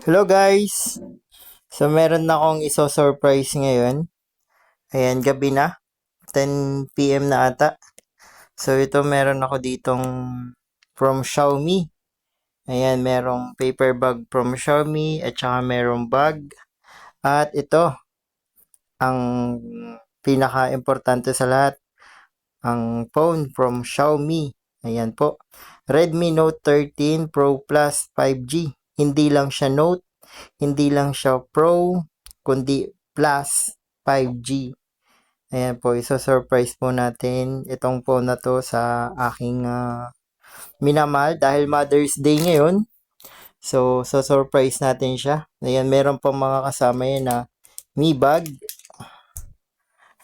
Hello guys! So meron na akong iso-surprise ngayon. Ayan, gabi na. 10 PM na ata. So ito meron ako ditong from Xiaomi. Ayan, merong paper bag from Xiaomi at saka merong bag. At ito, ang pinaka-importante sa lahat, ang phone from Xiaomi. Ayan po. Redmi Note 13 Pro Plus 5G. Hindi lang siya Note, hindi lang siya Pro, kundi Plus 5G. Ayan po, isa-surprise po natin itong phone na to sa aking minamahal dahil Mother's Day ngayon. So, surprise natin siya. Ayan, meron pang mga kasama yan na Mi Bag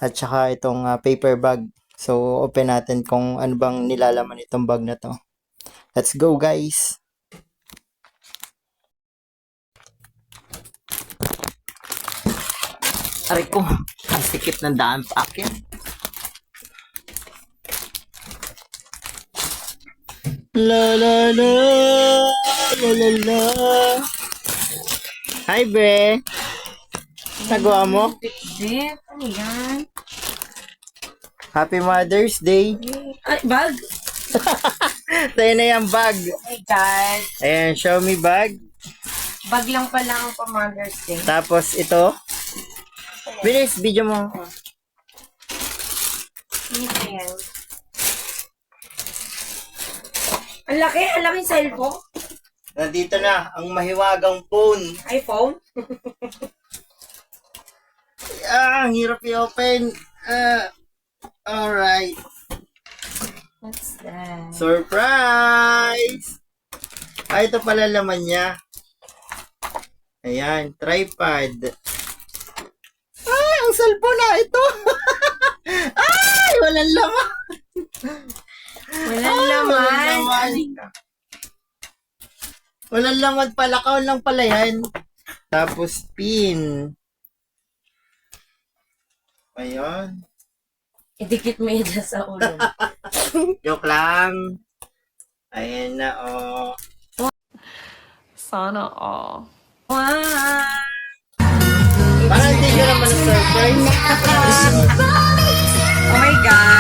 at saka itong paper bag. So, open natin kung ano bang nilalaman itong bag na to. Let's go guys! Aray ko, ang sikip ng daan pa akin. La la la, la la la. Hi, Bre. Nagawa mo? Zip, ano yan? Happy Mother's Day. Ay, bag! Tayo na yung bag. Oh my God. Ayan, Xiaomi bag. Bag lang pala ang pa-Mother's Day. Tapos ito. Bilis, video mo. Ano yan? Ang laking cellphone. Nandito na, ang mahiwagang phone. iPhone? Ang hirap i-open. Alright. What's that? Surprise! Ito pala laman niya. Ayan, tripod. Ay, ang cellphone na ito. Ay, walang laman. Walang laman. Walang laman. Walang laman pala. Kaon lang pala yan. Tapos pin. Ayan. Idikit mo yan dyan sa ulo. Joke lang. Ayan na, oh. Sana all. Wow! Parang hindi ka naman na-surprise. Oh my God!